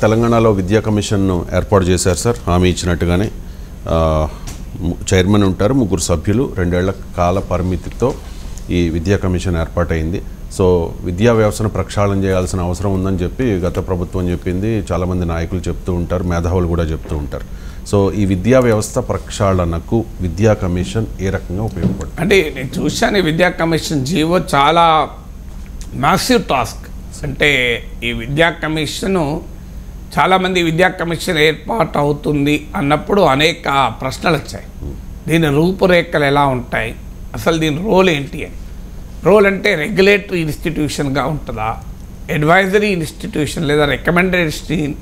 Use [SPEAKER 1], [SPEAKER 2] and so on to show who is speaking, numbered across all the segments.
[SPEAKER 1] తెలంగాణలో విద్యా కమిషన్ను ఏర్పాటు చేశారు సార్. హామీ ఇచ్చినట్టుగానే చైర్మన్ ఉంటారు, ముగ్గురు సభ్యులు, 2 ఏళ్ల కాల పరిమితితో ఈ విద్యా కమిషన్ ఏర్పాటైంది. సో విద్యా వ్యవస్థను ప్రక్షాళన చేయాల్సిన అవసరం ఉందని చెప్పి గత ప్రభుత్వం చెప్పింది. చాలామంది నాయకులు చెప్తూ ఉంటారు, మేధావులు కూడా చెప్తూ ఉంటారు. సో ఈ విద్యా వ్యవస్థ ప్రక్షాళనకు విద్యా కమిషన్ ఏ రకంగా ఉపయోగపడుతుంది?
[SPEAKER 2] అంటే నేను చూశాను, ఈ విద్యా కమిషన్ జీవో చాలా మ్యాసివ్ టాస్క్. అంటే ఈ విద్యా కమిషను చాలామంది విద్యా కమిషన్ ఏర్పాటు అవుతుంది అన్నప్పుడు అనేక ప్రశ్నలు వచ్చాయి. దీని రూపురేఖలు ఎలా ఉంటాయి, అసలు దీని రోల్ ఏంటి అని. రోల్ అంటే రెగ్యులేటరీ ఇన్స్టిట్యూషన్గా ఉంటుందా, అడ్వైజరీ ఇన్స్టిట్యూషన్ లేదా రికమెండెడ్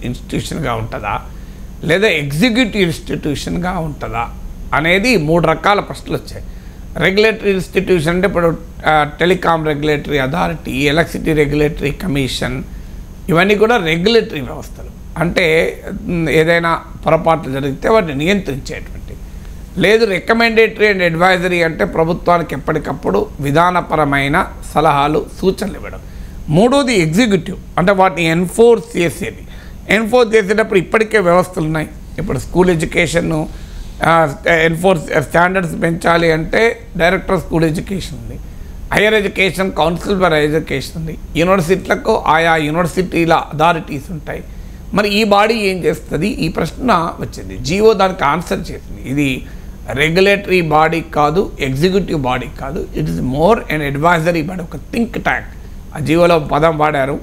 [SPEAKER 2] ఇన్స్టిట్యూషన్గా ఉంటుందా, లేదా ఎగ్జిక్యూటివ్ ఇన్స్టిట్యూషన్గా ఉంటుందా అనేది 3 రకాల ప్రశ్నలు వచ్చాయి. రెగ్యులేటరీ ఇన్స్టిట్యూషన్ అంటే ఇప్పుడు telecom regulatory authority, electricity regulatory commission, ఇవన్నీ కూడా రెగ్యులేటరీ వ్యవస్థలు. అంటే ఏదైనా పొరపాట్లు జరిగితే వాటిని నియంత్రించేటువంటి. లేదు రికమెండేటరీ అండ్ అడ్వైజరీ అంటే ప్రభుత్వానికి ఎప్పటికప్పుడు విధానపరమైన సలహాలు, సూచనలు ఇవ్వడం. మూడోది ఎగ్జిక్యూటివ్ అంటే వాటిని ఎన్ఫోర్స్ చేసేది. ఎన్ఫోర్స్ చేసేటప్పుడు ఇప్పటికే వ్యవస్థలు ఉన్నాయి. ఇప్పుడు స్కూల్ ఎడ్యుకేషన్ను ఎన్ఫోర్స్ స్టాండర్డ్స్ పెంచాలి అంటే డైరెక్టర్ స్కూల్ ఎడ్యుకేషన్ ఉంది, higher education council for education ఉంది, యూనివర్సిటీలకు ఆయా యూనివర్సిటీల అథారిటీస్ ఉంటాయి. మరి ఈ బాడీ ఏం చేస్తుంది? ఈ ప్రశ్న వచ్చింది. జీవో దానికి ఆన్సర్ చేసింది. ఇది రెగ్యులేటరీ బాడీ కాదు, ఎగ్జిక్యూటివ్ బాడీ కాదు, it is more and advisory body, ఒక థింక్ ట్యాంక్. ఆ జీవోలో పదం వాడారు.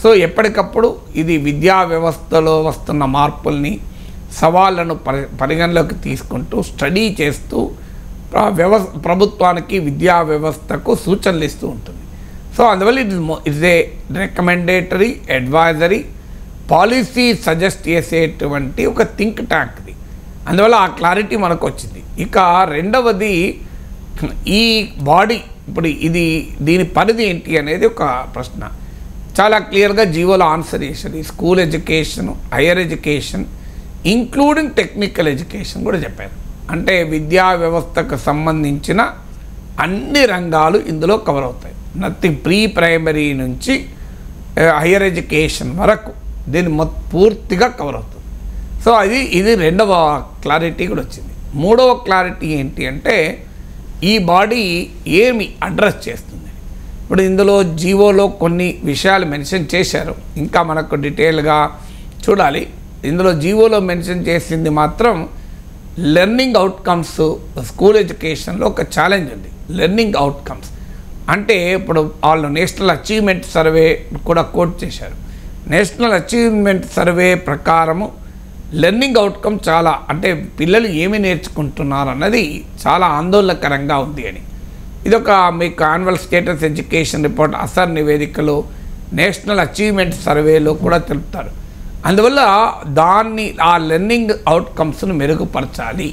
[SPEAKER 2] సో ఎప్పటికప్పుడు ఇది విద్యా వ్యవస్థలో వస్తున్న మార్పుల్ని, సవాళ్లను పరిగణలోకి తీసుకుంటూ స్టడీ చేస్తూ ప్రభుత్వానికి, విద్యా వ్యవస్థకు సూచనలు ఇస్తూ ఉంటుంది. సో అందువల్ల it's a recommendatory, advisory, policy suggest చేసేటువంటి ఒక థింక్ ట్యాంక్ది. అందువల్ల ఆ క్లారిటీ మనకు వచ్చింది. ఇక రెండవది, ఈ బాడీ ఇప్పుడు దీని పరిధి ఏంటి అనేది ఒక ప్రశ్న. చాలా క్లియర్గా జీవోలో ఆన్సర్ చేశారు. School education, higher education including technical education కూడా చెప్పారు. అంటే విద్యా వ్యవస్థకు సంబంధించిన అన్ని రంగాలు ఇందులో కవర్ అవుతాయి. నథింగ్, ప్రీ ప్రైమరీ నుంచి హైయర్ ఎడ్యుకేషన్ వరకు దీన్ని పూర్తిగా కవర్ అవుతుంది. సో ఇది రెండవ క్లారిటీ కూడా వచ్చింది. మూడవ క్లారిటీ ఏంటి అంటే ఈ బాడీ ఏమి అడ్రస్ చేస్తుంది. ఇప్పుడు ఇందులో జీవోలో కొన్ని విషయాలు మెన్షన్ చేశారు, ఇంకా మనకు డీటెయిల్గా చూడాలి. ఇందులో జీవోలో మెన్షన్ చేసింది మాత్రం లెర్నింగ్ అవుట్కమ్స్. స్కూల్ ఎడ్యుకేషన్లో ఒక ఛాలెంజ్ ఉంది, లెర్నింగ్ అవుట్కమ్స్. అంటే ఇప్పుడు వాళ్ళు నేషనల్ అచీవ్మెంట్ సర్వే కూడా కోట్ చేశారు. నేషనల్ అచీవ్మెంట్ సర్వే ప్రకారము లెర్నింగ్ అవుట్కమ్ చాలా, అంటే పిల్లలు ఏమి నేర్చుకుంటున్నారు అన్నది చాలా ఆందోళనకరంగా ఉంది అని. ఇదొక మీకు యాన్యువల్ స్టేటస్ ఎడ్యుకేషన్ రిపోర్ట్ అసర్ నివేదికలో నేషనల్ అచీవ్మెంట్ సర్వేలో కూడా తెలుపుతారు. అందువల్ల ఆ లెర్నింగ్ అవుట్కమ్స్ను మెరుగుపరచాలి.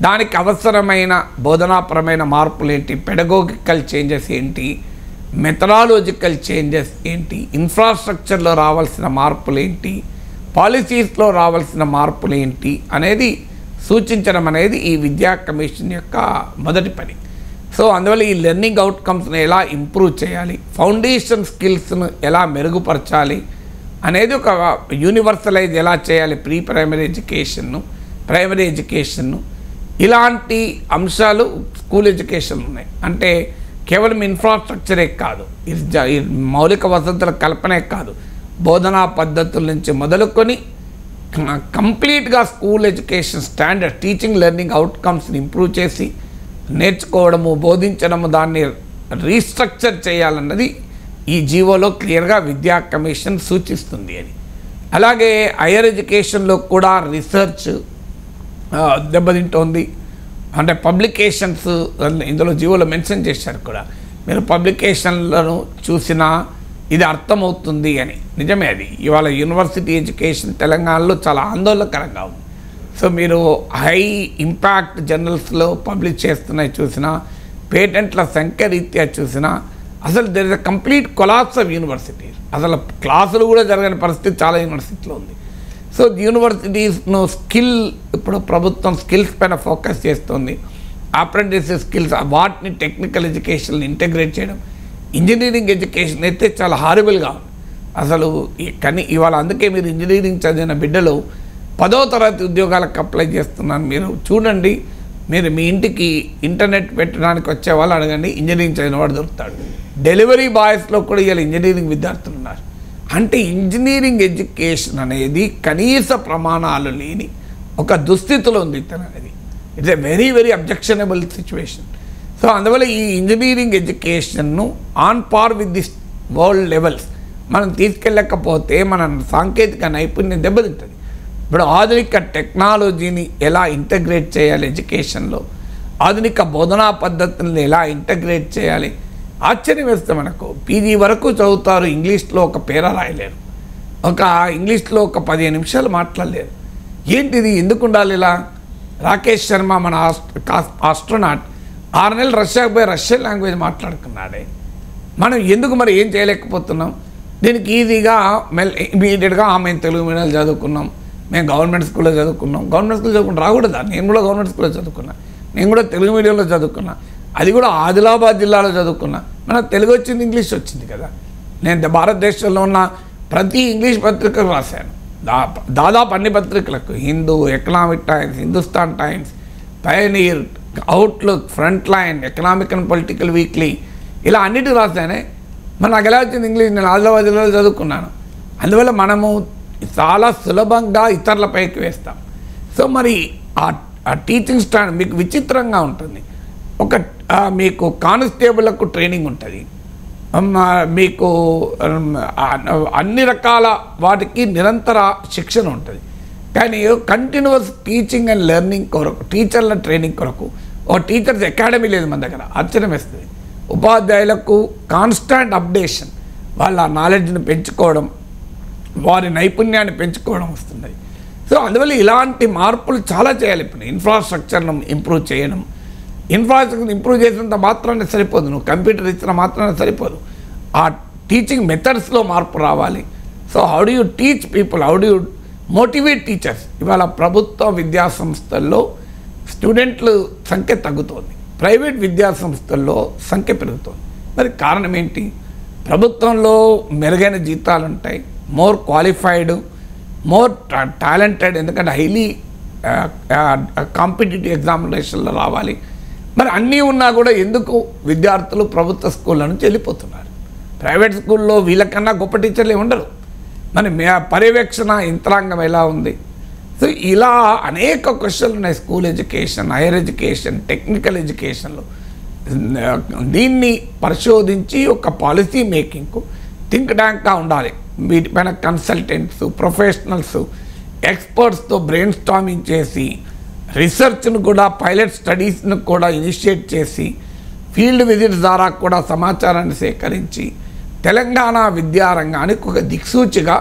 [SPEAKER 2] దానికి అవసరమైన బోధనాపరమైన మార్పులు ఏంటి, పెడగోగికల్ చేంజెస్ ఏంటి, మెథడాలజికల్ చేంజెస్ ఏంటి, ఇన్ఫ్రాస్ట్రక్చర్లో రావాల్సిన మార్పులు ఏంటి, పాలసీస్లో రావాల్సిన మార్పులు ఏంటి అనేది సూచించడం అనేది ఈ విద్యా కమిషన్ యొక్క మొదటి పని. సో అందువల్ల ఈ లెర్నింగ్ అవుట్కమ్స్ని ఎలా ఇంప్రూవ్ చేయాలి, ఫౌండేషన్ స్కిల్స్ను ఎలా మెరుగుపరచాలి అనేది, ఒక యూనివర్సలైజ్ ఎలా చేయాలి ప్రీ ప్రైమరీ ఎడ్యుకేషన్ను, ప్రైమరీ ఎడ్యుకేషన్ను, ఇలాంటి అంశాలు స్కూల్ ఎడ్యుకేషన్ ఉన్నాయి. అంటే కేవలం ఇన్ఫ్రాస్ట్రక్చరే కాదు, ఇది మౌలిక వసతుల కల్పనే కాదు, బోధనా పద్ధతుల నుంచి మొదలుకొని కంప్లీట్గా school education standard, teaching learning అవుట్కమ్స్ని ఇంప్రూవ్ చేసి నేర్చుకోవడము, బోధించడము, దాన్ని రీస్ట్రక్చర్ చేయాలన్నది ఈ జీవోలో క్లియర్గా విద్యా కమిషన్ సూచిస్తుంది అని. అలాగే హైయర్ ఎడ్యుకేషన్లో కూడా రీసెర్చ్ దెబ్బతింటోంది. అంటే పబ్లికేషన్స్ ఇందులో జీవోలో మెన్షన్ చేశారు కూడా. మీరు పబ్లికేషన్లను చూసినా ఇది అర్థమవుతుంది అని. నిజమే, అది ఇవాళ యూనివర్సిటీ ఎడ్యుకేషన్ తెలంగాణలో చాలా ఆందోళనకరంగా ఉంది. సో మీరు హై ఇంపాక్ట్ జర్నల్స్లో పబ్లిష్ చేస్తున్నాయి చూసినా, పేటెంట్ల సంఖ్య రీత్యా చూసినా, అసలు there is a complete collapse of universities. అసలు క్లాసులు కూడా జరగని పరిస్థితి చాలా యూనివర్సిటీలో ఉంది. సో యూనివర్సిటీస్ను ఇప్పుడు ప్రభుత్వం స్కిల్స్ పైన ఫోకస్ చేస్తుంది. అప్రెంటిస్ స్కిల్స్, వాటిని టెక్నికల్ ఎడ్యుకేషన్ ఇంటెగ్రేట్ చేయడం. ఇంజనీరింగ్ ఎడ్యుకేషన్ అయితే చాలా హారిబుల్గా ఉంది. అసలు కానీ ఇవాళ అందుకే మీరు ఇంజనీరింగ్ చదివిన బిడ్డలు 10వ తరగతి ఉద్యోగాలకు అప్లై చేస్తున్నాను. మీరు చూడండి, మీరు మీ ఇంటికి ఇంటర్నెట్ పెట్టడానికి వచ్చే వాళ్ళు అడగండి, ఇంజనీరింగ్ చదివిన వాడు దొరుకుతాడు. డెలివరీ బాయ్స్లో కూడా ఇలా ఇంజనీరింగ్ విద్యార్థులు ఉన్నారు. అంటే ఇంజనీరింగ్ ఎడ్యుకేషన్ అనేది కనీస ప్రమాణాలు లేని ఒక దుస్థితిలో ఉంది ఇతను అనేది. It's a very very objectionable situation. So అందువల్ల ఈ ఇంజనీరింగ్ ఎడ్యుకేషన్ను on par with the world levels మనం తీసుకెళ్ళకపోతే మన సాంకేతిక నైపుణ్యం దెబ్బతింటుంది. ఇప్పుడు ఆధునిక టెక్నాలజీని ఎలా ఇంటగ్రేట్ చేయాలి ఎడ్యుకేషన్లో, ఆధునిక బోధనా పద్ధతులను ఎలా ఇంటగ్రేట్ చేయాలి. ఆశ్చర్యం వేస్తే మనకు పీజీ వరకు చదువుతారు, ఇంగ్లీష్లో ఒక పేర రాయలేరు, ఇంగ్లీష్లో ఒక 15 నిమిషాలు మాట్లాడలేరు. ఏంటిది, ఎందుకు ఉండాలి ఇలా? రాకేష్ శర్మ మన ఆస్ట్రోనాట్ 6 నెలలు రష్యాకు పోయి రష్యన్ లాంగ్వేజ్ మాట్లాడుకున్నాడే. మనం ఎందుకు మరి ఏం చేయలేకపోతున్నాం? దీనికి ఈజీగా ఇమీడియట్గా మేము తెలుగు మీడియాలు చదువుకున్నాం, మేము గవర్నమెంట్ స్కూల్లో చదువుకున్నాం. గవర్నమెంట్ స్కూల్లో చదువుకుని రాకూడదా? నేను కూడా గవర్నమెంట్ స్కూల్లో చదువుకున్నా, నేను కూడా తెలుగు మీడియంలో చదువుకున్నా, అది కూడా ఆదిలాబాద్ జిల్లాలో చదువుకున్నా. మనకు తెలుగు వచ్చింది, ఇంగ్లీష్ వచ్చింది కదా. నేను భారతదేశంలో ఉన్న ప్రతి ఇంగ్లీష్ పత్రికలు రాశాను, దాదాపు అన్ని పత్రికలకు, Hindu, Economic Times, Hindustan Times, Pioneer, Outlook, Frontline, Economic and Political Weekly, ఇలా అన్నిటికీ రాశానే. మరి నాకు ఎలా వచ్చింది ఇంగ్లీష్? నేను ఆదిలాబాద్ జిల్లాలో చదువుకున్నాను. అందువల్ల మనము చాలా సులభంగా ఇతరుల పైకి వేస్తాం. సో మరి ఆ టీచింగ్ స్టాండ్ మీకు విచిత్రంగా ఉంటుంది. మీకు కానిస్టేబుల్కు ట్రైనింగ్ ఉంటుంది, మీకు అన్ని రకాల వాటికి నిరంతర శిక్షణ ఉంటుంది. కానీ కంటిన్యూస్ టీచింగ్ అండ్ లెర్నింగ్ కొరకు, టీచర్ల ట్రైనింగ్ కొరకు ఓ టీచర్స్ అకాడమీ లేదు మన దగ్గర. ఆశ్చర్యం వేస్తుంది. ఉపాధ్యాయులకు కాన్స్టాంట్ అప్డేషన్, వాళ్ళ నాలెడ్జ్ని పెంచుకోవడం, వారి నైపుణ్యాన్ని పెంచుకోవడం వస్తుంది. సో అందువల్ల ఇలాంటి మార్పులు చాలా చేయాలి. ఇప్పుడు ఇన్ఫ్రాస్ట్రక్చర్ను ఇంప్రూవ్ చేయడం, ఇన్ఫ్రాస్ట్రక్చర్ ఇంప్రూవ్ చేసినంత మాత్రాన్ని సరిపోదు, నువ్వు కంప్యూటర్ ఇచ్చిన మాత్రాన్ని సరిపోదు, ఆ టీచింగ్ మెథడ్స్లో మార్పు రావాలి. So how do you teach people, how do you motivate teachers? ఇవాళ ప్రభుత్వ విద్యా సంస్థల్లో స్టూడెంట్లు సంఖ్య తగ్గుతోంది, ప్రైవేట్ విద్యా సంస్థల్లో సంఖ్య పెరుగుతోంది. మరి కారణం ఏంటి? ప్రభుత్వంలో మెరుగైన జీతాలు ఉంటాయి, మోర్ క్వాలిఫైడ్, మోర్ టాలెంటెడ్, ఎందుకంటే హైలీ కాంపిటేటివ్ ఎగ్జామినేషన్లో రావాలి. మరి అన్నీ ఉన్నా కూడా ఎందుకు విద్యార్థులు ప్రభుత్వ స్కూళ్ళ నుంచి వెళ్ళిపోతున్నారు? ప్రైవేట్ స్కూల్లో వీళ్ళకన్నా గొప్ప టీచర్లే ఉండరు. మరి పర్యవేక్షణ యంత్రాంగం ఎలా ఉంది? సో ఇలా అనేక క్వశ్చన్లు ఉన్నాయి school education, higher education, technical ఎడ్యుకేషన్లో. దీన్ని పరిశోధించి ఒక పాలసీ మేకింగ్కు థింక్ ట్యాంక్గా ఉండాలి. వీటిపైన కన్సల్టెంట్స్, ప్రొఫెషనల్స్, ఎక్స్పర్ట్స్తో బ్రెయిన్ స్టార్మింగ్ చేసి, రీసెర్చ్ను కూడా, పైలట్ స్టడీస్ను కూడా ఇనిషియేట్ చేసి, ఫీల్డ్ విజిట్స్ ద్వారా కూడా సమాచారాన్ని సేకరించి తెలంగాణ విద్యారంగానికి ఒక దిక్సూచిగా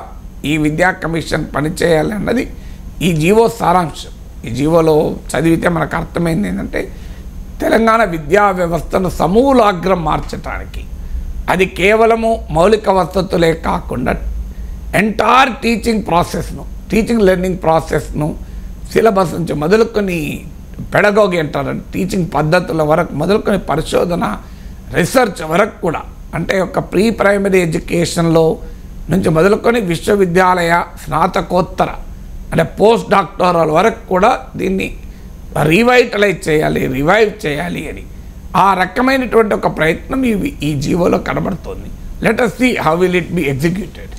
[SPEAKER 2] ఈ విద్యా కమిషన్ పనిచేయాలి అన్నది ఈ జీవో సారాంశం. ఈ జీవోలో చదివితే మనకు అర్థమైంది ఏంటంటే, తెలంగాణ విద్యా వ్యవస్థను సమూలాగ్రం మార్చడానికి, అది కేవలము మౌలిక వసతులే కాకుండా ఎంటైర్ టీచింగ్ ప్రాసెస్ను, టీచింగ్ లెర్నింగ్ ప్రాసెస్ను, సిలబస్ నుంచి మొదలుకొని పెడగోగి అంటారు, టీచింగ్ పద్ధతుల వరకు మొదలుకొని పరిశోధన, రీసెర్చ్ వరకు కూడా, అంటే ఒక ప్రీ ప్రైమరీ ఎడ్యుకేషన్లో నుంచి మొదలుకొని విశ్వవిద్యాలయ స్నాతకోత్తర అంటే పోస్ట్ డాక్టరల్ వరకు కూడా దీన్ని రీవైటలైజ్ చేయాలి, రివైవ్ చేయాలి అని ఆ రకమైనటువంటి ఒక ప్రయత్నం ఈ జీవోలో కనబడుతోంది. Let us see how will it be executed.